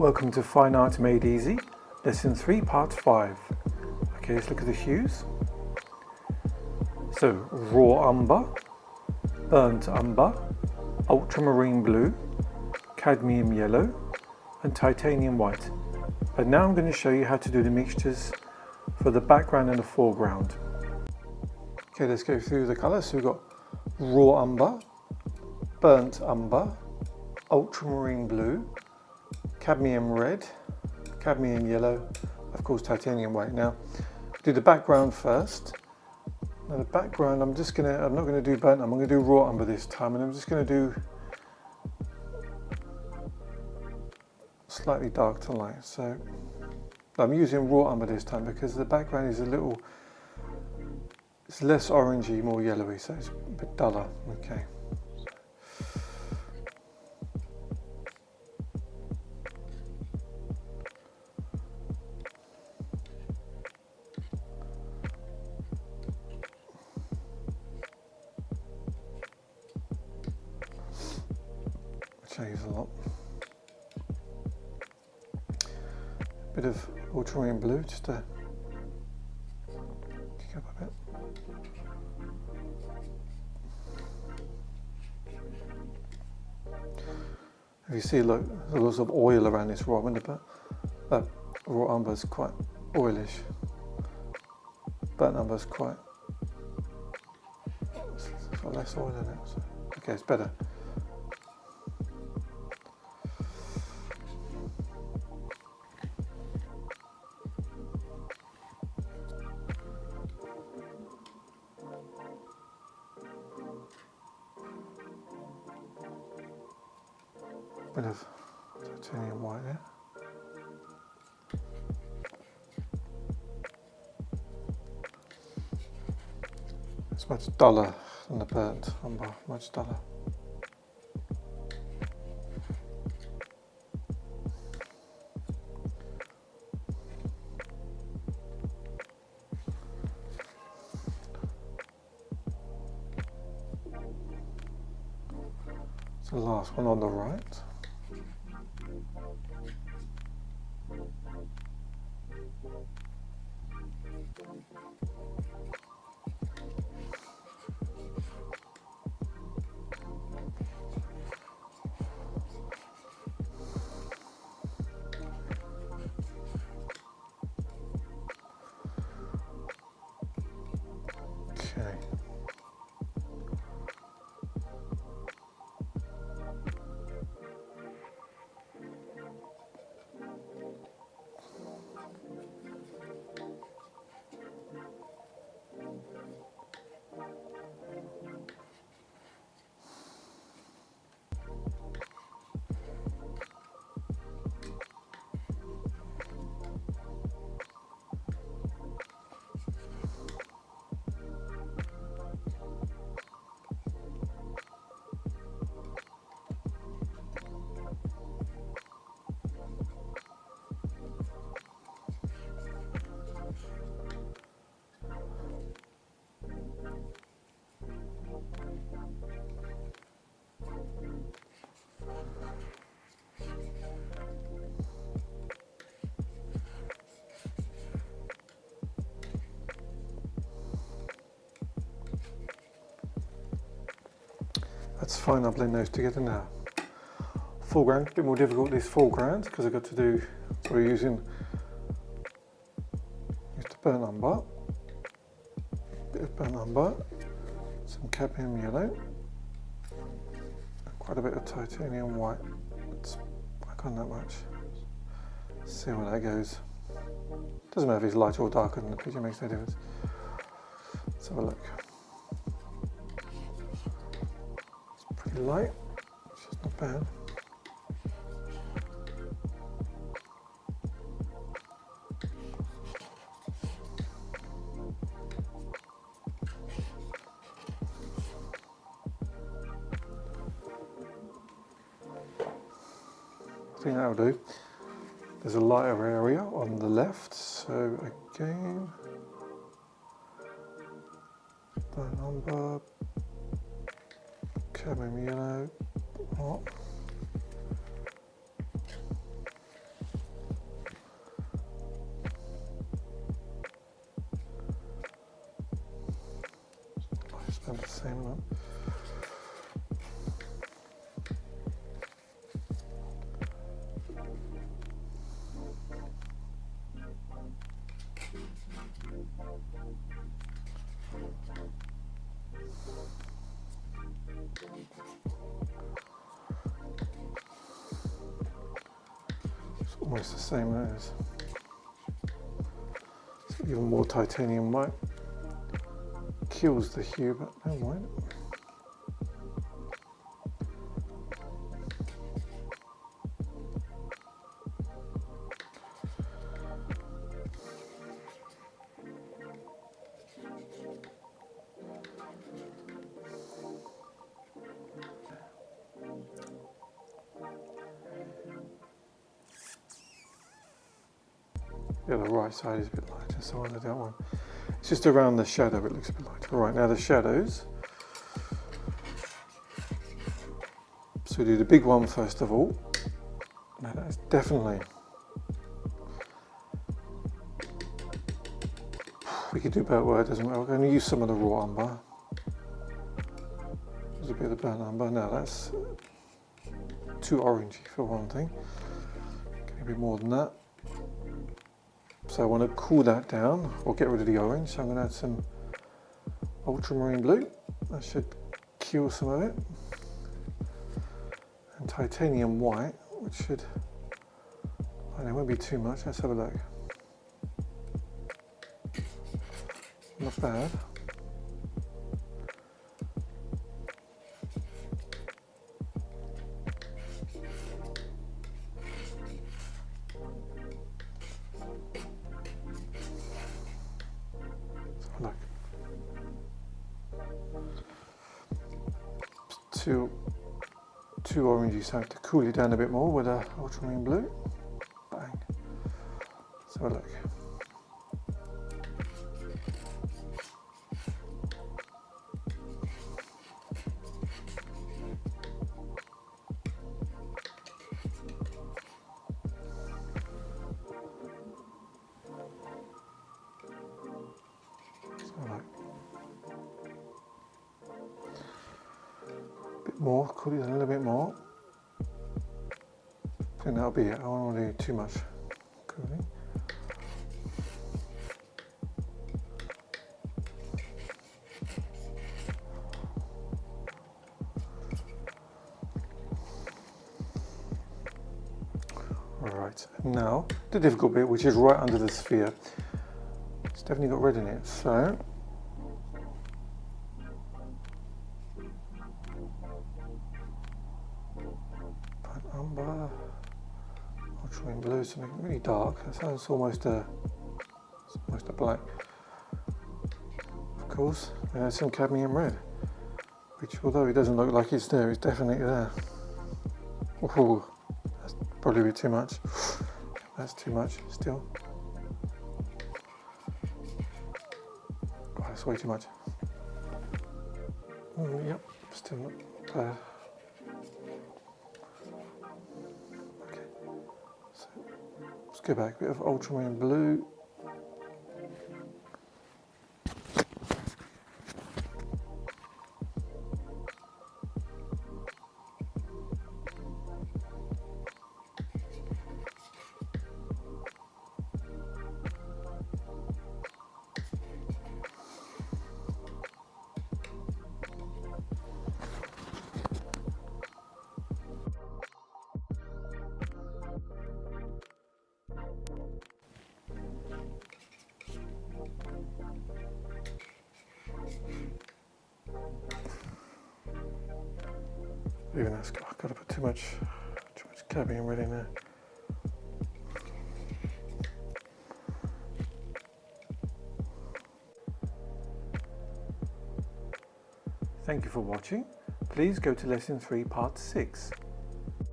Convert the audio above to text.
Welcome to Fine Art Made Easy, Lesson 3, Part 5. Okay, let's look at the hues. So, raw umber, burnt umber, ultramarine blue, cadmium yellow, and titanium white. And now I'm going to show you how to do the mixtures for the background and the foreground. Okay, let's go through the colours. So we've got raw umber, burnt umber, ultramarine blue, cadmium red, cadmium yellow, of course titanium white. Now, do the background first. Now the background, I'm not going to do burnt umber, I'm going to do raw umber this time, and I'm just going to do slightly dark to light. So I'm using raw umber this time because the background is it's less orangey, more yellowy, so it's a bit duller. Okay. Changes a lot. Bit of ultramarine blue just to kick up a bit. If you see, look, there's lots of oil around this raw umber, but raw umber is quite oilish. Burnt umber is quite, it's got less oil in it. So, okay, it's better. Bit of titanium white there. It's much duller than the burnt umber, much duller. It's the last one on the right. Okay. That's fine, I'll blend those together now. Foreground, a bit more difficult this foreground because I've got to do, so we're using the burnt umber, bit of burnt umber, some cadmium yellow, quite a bit of titanium white. It's back on that much. See where that goes. Doesn't matter if it's lighter or darker than the picture, makes no difference. Let's have a look. Pretty light, which is not bad. I think that'll do. There's a lighter area on the left, so again, burnt umber, cadmium yellow, hot. same one. It's almost the same as it's even more titanium white. Kills the hue, but never mind. Yeah, the right side is a bit lighter, so I do that one. It's just around the shadow it looks a bit lighter. Right, now the shadows. So we do the big one first of all. Now that's definitely, we could do better where it doesn't matter. We're going to use some of the raw umber. There's a bit of the burnt umber. Now that's too orangey for one thing. Get a bit more than that. So I want to cool that down or get rid of the orange. So I'm going to add some ultramarine blue. That should kill some of it. And titanium white, which should, oh, it won't be too much. Let's have a look. Not bad. Look. Too orangey, so I have to cool it down a bit more with a ultramarine blue. Bang. Let's have a look. More, cool it a little bit more. I think that'll be it. I don't want to do too much cooling. Alright, now the difficult bit, which is right under the sphere. It's definitely got red in it, so umber, ultramarine blue, something really dark. That sounds almost a black. Of course, there's some cadmium red, which, although it doesn't look like it's there, it's definitely there. Ooh, that's probably a bit too much. That's too much still. Oh, that's way too much. Yep, still not bad. Let's go back, a bit of ultramarine blue. Even that's got to put too much cadmium red in there. Thank you for watching. Please go to lesson 3 part 6.